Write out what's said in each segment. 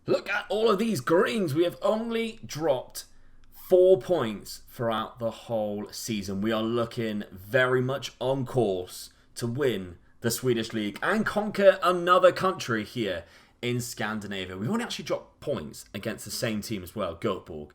Look at all of these greens. We have only dropped 4 points throughout the whole season. We are looking very much on course to win the Swedish League and conquer another country here in Scandinavia. We've only actually dropped points against the same team as well, Göteborg.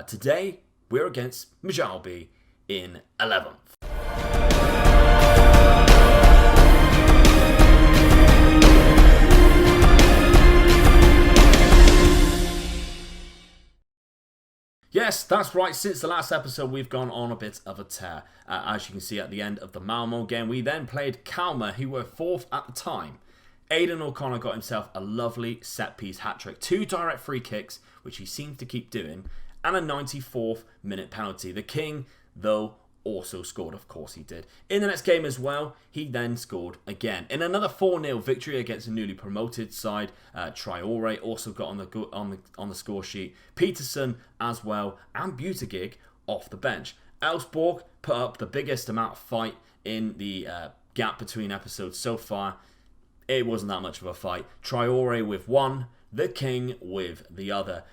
Today, we're against Mjölby in 11th. Yes, that's right. Since the last episode, we've gone on a bit of a tear. As you can see at the end of the Malmo game, we then played Kalmar, who were 4th at the time. Aidan O'Connor got himself a lovely set-piece hat-trick. 2 direct free kicks, which he seems to keep doing, and a 94th minute penalty. The King, though, also scored. Of course he did. In the next game as well, he then scored again. In another 4-0 victory against a newly promoted side, Traore also got on the score sheet. Peterson as well, and Buttigieg off the bench. Elfsborg put up the biggest amount of fight in the gap between episodes so far. It wasn't that much of a fight. Traore with 1, the King with the other.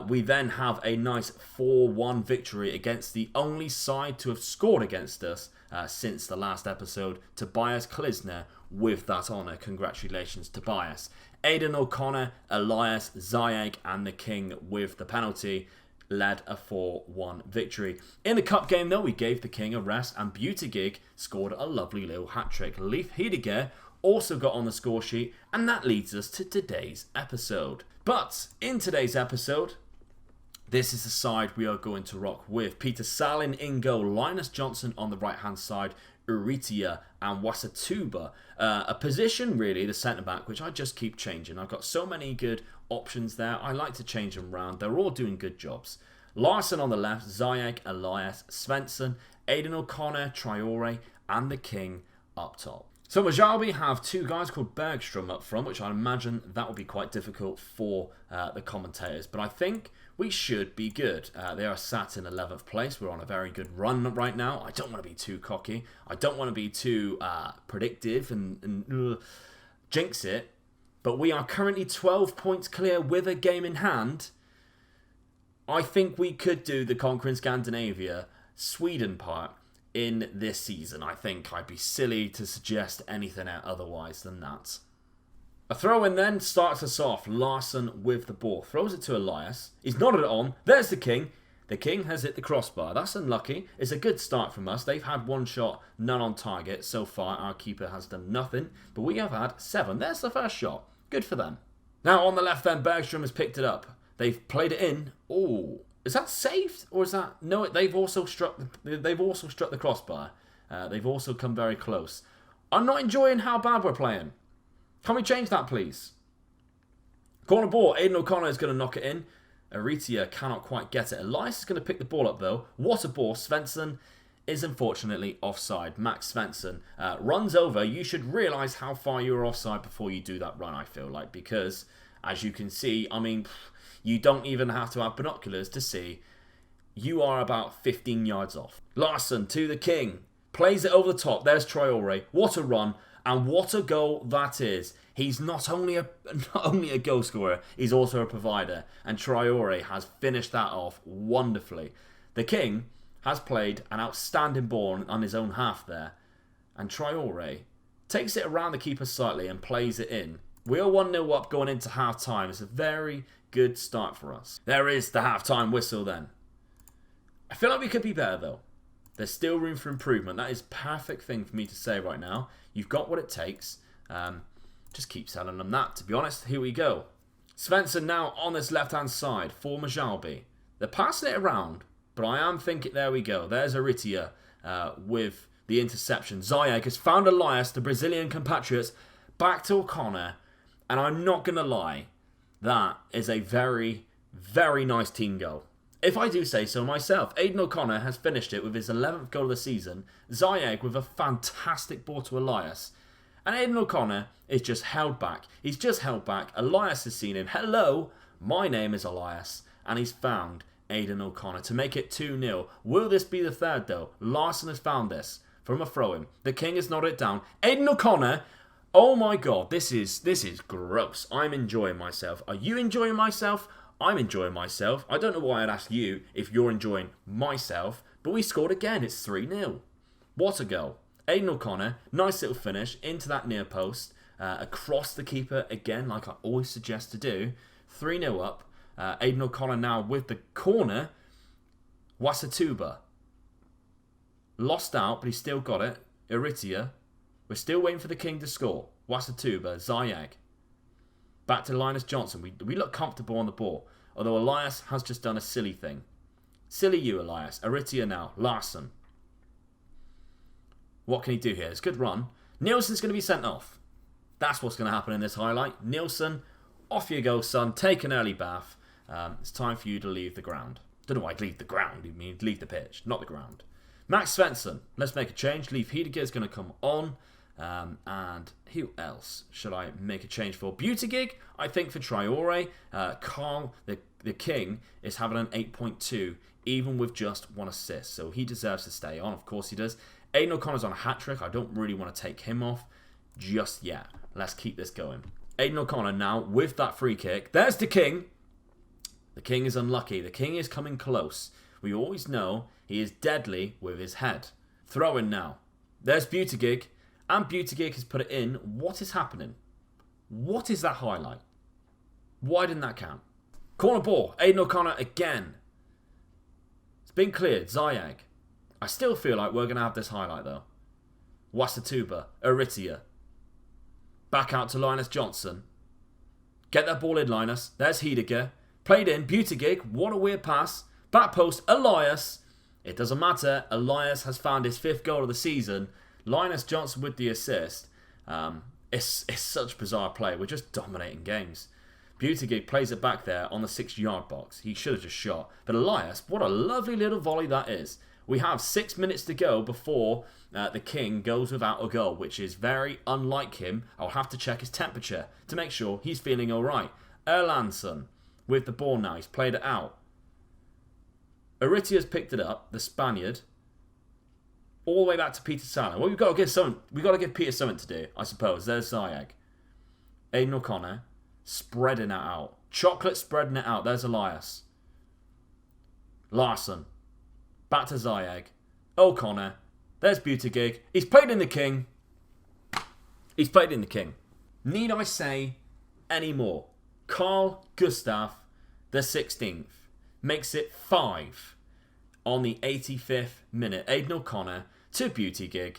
We then have a nice 4-1 victory against the only side to have scored against us since the last episode, Tobias Klisner, with that honour. Congratulations, Tobias. Aidan O'Connor, Elias, Ziyech and the King with the penalty led a 4-1 victory. In the cup game though, we gave the King a rest and Buttigieg scored a lovely little hat-trick. Leif Heidegger also got on the score sheet, and that leads us to today's episode. But in today's episode, this is the side we are going to rock with. Peter Salin in goal, Linus Johnson on the right hand side, Uritia and Wasatuba. A position really, the centre-back, which I just keep changing. I've got so many good options there. I like to change them around. They're all doing good jobs. Larsson on the left, Ziyech, Elias, Svensson, Aidan O'Connor, Traore and the King up top. So Mjölby have 2 guys called Bergstrom up front, which I imagine that will be quite difficult for the commentators. But I think we should be good. They are sat in 11th place. We're on a very good run right now. I don't want to be too cocky. I don't want to be too predictive and jinx it. But we are currently 12 points clear with a game in hand. I think we could do the Conquering Scandinavia Sweden part in this season. I think I'd be silly to suggest anything otherwise than that. A throw in then starts us off. Larsson with the ball. Throws it to Elias. He's nodded it on. There's the King. The King has hit the crossbar. That's unlucky. It's a good start from us. They've had 1 shot, none on target. So far, our keeper has done nothing. But we have had 7. There's the first shot. Good for them. Now on the left then, Bergstrom has picked it up. They've played it in. Oh, is that saved or is that no? They've also struck the crossbar. They've also come very close. I'm not enjoying how bad we're playing. Can we change that, please? Corner ball. Aidan O'Connor is going to knock it in. Aritia cannot quite get it. Elias is going to pick the ball up though. What a ball! Svensson is unfortunately offside. Max Svensson runs over. You should realise how far you're offside before you do that run. I feel like, because as you can see, I mean, you don't even have to have binoculars to see. You are about 15 yards off. Larsson to the King. Plays it over the top. There's Traore. What a run. And what a goal that is. He's not only a goal scorer, he's also a provider. And Traore has finished that off wonderfully. The King has played an outstanding ball on his own half there. And Traore takes it around the keeper slightly and plays it in. We are 1-0 up going into half-time. It's a very good start for us. There is the half-time whistle then. I feel like we could be better though. There's still room for improvement. That is a perfect thing for me to say right now. You've got what it takes. Just keep telling them that, to be honest. Here we go. Svensson now on this left-hand side for Mjölby. They're passing it around, but I am thinking, there we go. There's Aritia with the interception. Ziyech has found Elias, the Brazilian compatriots, back to O'Connor. And I'm not going to lie, that is a very, very nice team goal. If I do say so myself. Aidan O'Connor has finished it with his 11th goal of the season. Ziyech with a fantastic ball to Elias. And Aidan O'Connor is just held back. He's just held back. Elias has seen him. Hello, my name is Elias. And he's found Aidan O'Connor to make it 2-0. Will this be the third though? Larsson has found this from a throw-in. The King has nodded it down. Aidan O'Connor Oh my god, this is gross. I'm enjoying myself. Are you enjoying myself? I'm enjoying myself. I don't know why I'd ask you if you're enjoying myself, but we scored again. It's 3-0. What a goal. Aidan O'Connor, nice little finish into that near post, across the keeper again, like I always suggest to do. 3-0 up. Aidan O'Connor now with the corner. Wasatuba. Lost out, but he still got it. Iritia. We're still waiting for the king to score. Wasatuba, Zayag. Back to Linus Johnson. We look comfortable on the ball, although Elias has just done a silly thing. Silly you, Elias. Iritia now. Larsson. What can he do here? It's a good run. Nielsen's going to be sent off. That's what's going to happen in this highlight. Nielsen, off you go, son. Take an early bath. It's time for you to leave the ground. Don't know why I'd leave the ground. You mean leave the pitch, not the ground. Max Svensson. Let's make a change. Leif Heidegger is going to come on. And who else should I make a change for? Buttigieg, I think, for Traore. Carl, the king, is having an 8.2, even with just 1 assist. So he deserves to stay on. Of course he does. Aidan O'Connor's on a hat-trick. I don't really want to take him off just yet. Let's keep this going. Aidan O'Connor now with that free kick. There's the king. The king is unlucky. The king is coming close. We always know he is deadly with his head. Throw in now. There's Buttigieg. And Buttigieg has put it in. What is happening? What is that highlight? Why didn't that count? Corner ball. Aidan O'Connor again. It's been cleared. Zayag. I still feel like we're going to have this highlight though. Wasatuba. Iritia. Back out to Linus Johnson. Get that ball in, Linus. There's Heidegger. Played in. Buttigieg. What a weird pass. Back post. Elias. It doesn't matter. Elias has found his 5th goal of the season. Linus Johnson with the assist. It's such bizarre play. We're just dominating games. Buttigieg plays it back there on the 6-yard box. He should have just shot. But Elias, what a lovely little volley that is. We have 6 minutes to go before the king goes without a goal, which is very unlike him. I'll have to check his temperature to make sure he's feeling alright. Erlandsson with the ball now. He's played it out. Aritia's picked it up, the Spaniard. All the way back to Peter Salen. Well, we've got to give Peter something to do, I suppose. There's Zayag. Aidan O'Connor spreading it out. Chocolate spreading it out. There's Elias. Larsson. Back to Zayag. O'Connor. There's Buttigieg. He's played in the king. He's played in the king. Need I say any more? Carl Gustav, the 16th, makes it 5 on the 85th minute. Aidan O'Connor to Buttigieg.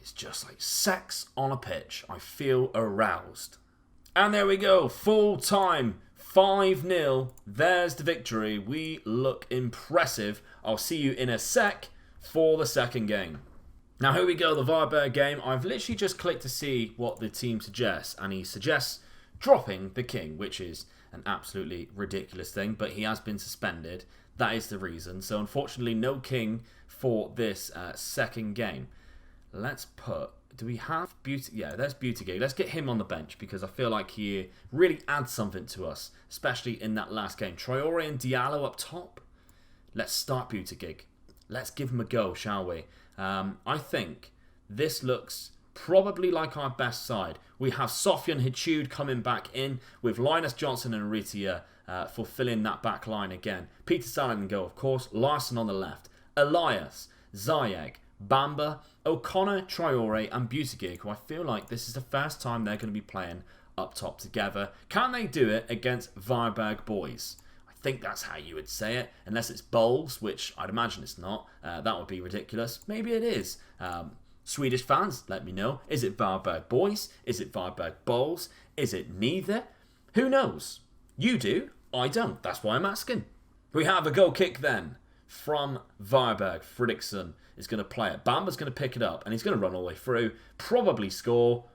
It's just like sex on a pitch. I feel aroused. And there we go. Full time. 5-0. There's the victory. We look impressive. I'll see you in a sec for the second game. Now here we go, the Viborg game. I've literally just clicked to see what the team suggests, and he suggests dropping the king, which is an absolutely ridiculous thing, but he has been suspended. That is the reason. So unfortunately, no king for this second game. Let's put... Do we have Beauty? Yeah, there's Buttigieg. Let's get him on the bench because I feel like he really adds something to us, especially in that last game. Traore and Diallo up top. Let's start Buttigieg. Let's give him a go, shall we? I think this looks probably like our best side. We have Sofyan Hichud coming back in with Linus Johnson and Ritia fulfilling that back line again. Peter Salen go, of course. Larsson on the left. Elias, Zayag, Bamba, O'Connor, Traore and Buttigieg, who I feel like this is the first time they're going to be playing up top together. Can they do it against Viborg boys? I think that's how you would say it, unless it's Bowls, which I'd imagine it's not. That would be ridiculous. Maybe it is. Swedish fans, let me know. Is it Viborg boys? Is it Viborg Bowls? Is it neither? Who knows? You do. I don't. That's why I'm asking. We have a goal kick then from Viborg. Fredriksson is going to play it. Bamba's going to pick it up and he's going to run all the way through. Probably score.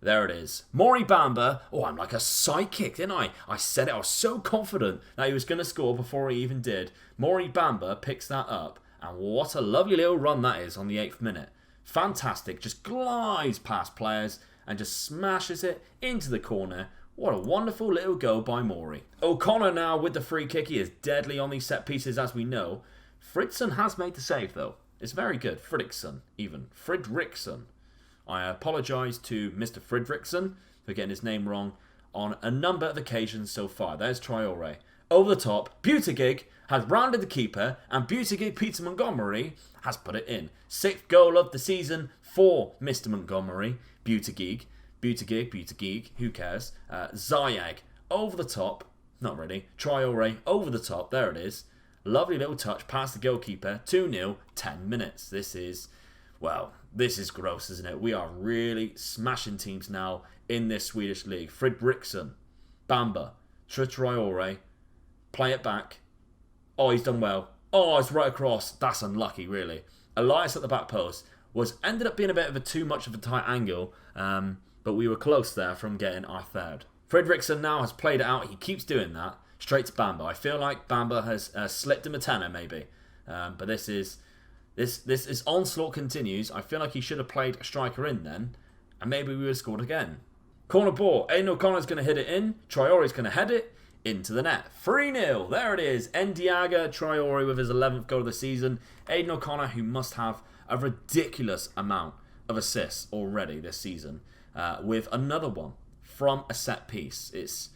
There it is. Maury Bamba. Oh, I'm like a psychic, didn't I? I said it. I was so confident that he was going to score before he even did. Maury Bamba picks that up. And what a lovely little run that is on the 8th minute. Fantastic. Just glides past players and just smashes it into the corner. What a wonderful little goal by Maury. O'Connor now with the free kick. He is deadly on these set pieces, as we know. Fredriksson has made the save, though. It's very good. Fredriksson, even. Fredriksson. I apologise to Mr. Fredriksson for getting his name wrong on a number of occasions so far. There's Traore. Over the top, Buttigieg has rounded the keeper, and Buttigieg Peter Montgomery has put it in. 6th goal of the season for Mr. Montgomery. Buttigieg, who cares? Ziyech, over the top, not really. Traore, over the top, there it is. Lovely little touch past the goalkeeper, 2-0, 10 minutes. This is gross, isn't it? We are really smashing teams now in this Swedish league. Fredriksson, Bamba, Traore, play it back. Oh, he's done well. Oh, it's right across. That's unlucky, really. Elias at the back post ended up being a bit of too much of a tight angle, but we were close there from getting our third. Fredriksson now has played it out. He keeps doing that. Straight to Bamba. I feel like Bamba has slipped him a tenner, maybe. But this onslaught continues. I feel like he should have played a striker in then, and maybe we would have scored again. Corner ball. Aiden O'Connor's going to hit it in. Traore's going to head it into the net. 3-0. There it is. Ndiaga Traore with his 11th goal of the season. Aiden O'Connor, who must have a ridiculous amount of assists already this season, with another one from a set piece.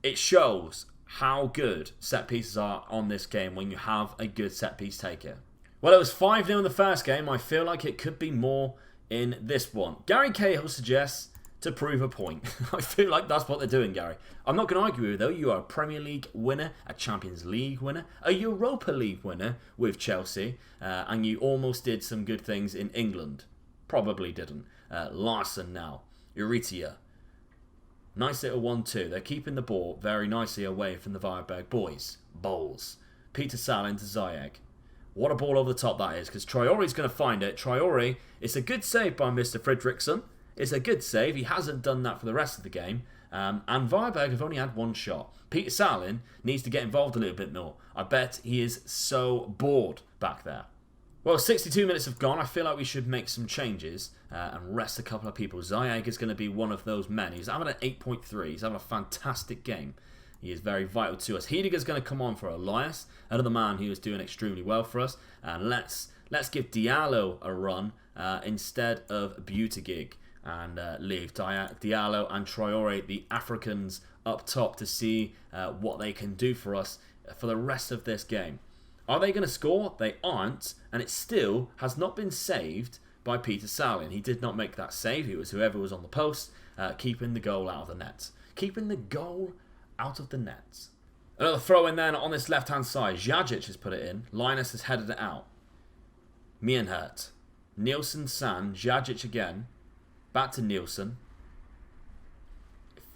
It shows how good set pieces are on this game when you have a good set piece taker. Well, it was 5-0 in the first game. I feel like it could be more in this one. Gary Cahill suggests to prove a point. I feel like that's what they're doing, Gary. I'm not going to argue with you, though. You are a Premier League winner, a Champions League winner, a Europa League winner with Chelsea, and you almost did some good things in England. Probably didn't. Larson now. Uritia. Nice little 1-2. They're keeping the ball very nicely away from the Viborg boys. Bowles. Peter Salin to Ziyech. What a ball over the top that is, because Traore's going to find it. Traore, it's a good save by Mr. Fredriksson. It's a good save. He hasn't done that for the rest of the game. And Viborg have only had one shot. Peter Salin needs to get involved a little bit more. I bet he is so bored back there. Well, 62 minutes have gone. I feel like we should make some changes and rest a couple of people. Ziyech is going to be one of those men. He's having an 8.3. He's having a fantastic game. He is very vital to us. Heidegger's going to come on for Elias, another man who is doing extremely well for us. And let's give Diallo a run instead of Buttigieg, and leave Diallo and Traore, the Africans, up top to see what they can do for us for the rest of this game. Are they going to score? They aren't, and it still has not been saved by Peter Salin. He did not make that save. It was whoever was on the post, keeping the goal out of the net. Keeping the goal out of the net. Another throw in then on this left-hand side. Jajic has put it in. Linus has headed it out. Mienhert. Nielsen, San. Jajic again. Back to Nielsen.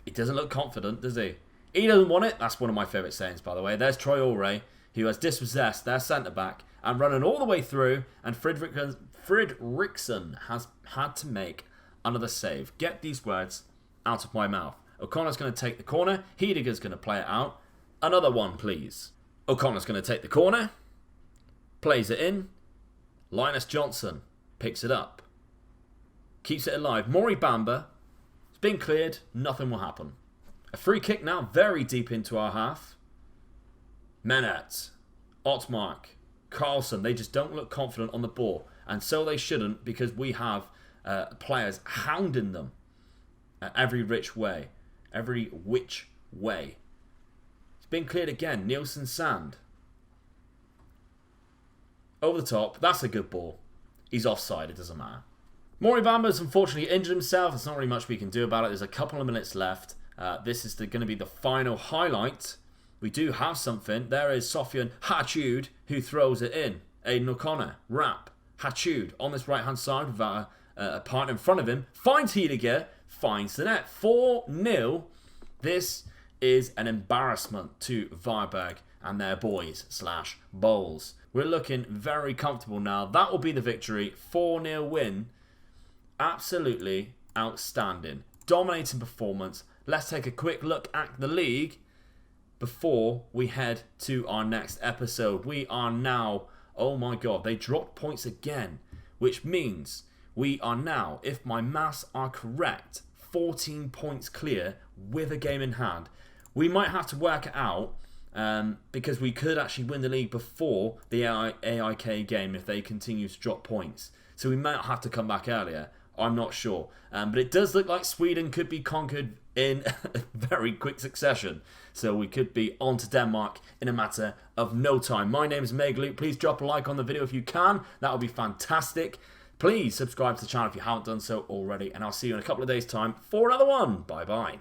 He doesn't look confident, does he? He doesn't want it. That's one of my favourite sayings, by the way. There's Traore, who has dispossessed their centre-back and running all the way through, and Fredriksson has had to make another save. Get these words out of my mouth. O'Connor's going to take the corner. Heidegger's going to play it out. Another one, please. O'Connor's going to take the corner. Plays it in. Linus Johnson picks it up. Keeps it alive. Maury Bamba. It's been cleared. Nothing will happen. A free kick now, very deep into our half. Menert, Ottmark, Carlson, they just don't look confident on the ball. And so they shouldn't, because we have players hounding them every which way. Every which way. It's been cleared again. Nielsen Sand. Over the top. That's a good ball. He's offside. It doesn't matter. Maury Bamba's unfortunately injured himself. There's not really much we can do about it. There's a couple of minutes left. This is going to be the final highlight. We do have something. There is Sofian Hachud who throws it in. Aiden O'Connor. Rap. Hachud on this right-hand side without a partner in front of him. Finds Heidegger. Finds the net. 4-0. This is an embarrassment to Viborg and their boys / Bowles. We're looking very comfortable now. That will be the victory. 4-0 win. Absolutely outstanding. Dominating performance. Let's take a quick look at the league before we head to our next episode. We are now, oh my god, they dropped points again, which means we are now, if my maths are correct, 14 points clear with a game in hand. We might have to work it out because we could actually win the league before the AIK game if they continue to drop points. So we might have to come back earlier. I'm not sure. But it does look like Sweden could be conquered in very quick succession. So we could be on to Denmark in a matter of no time. My name is Megaloop. Please drop a like on the video if you can. That would be fantastic. Please subscribe to the channel if you haven't done so already. And I'll see you in a couple of days' time for another one. Bye-bye.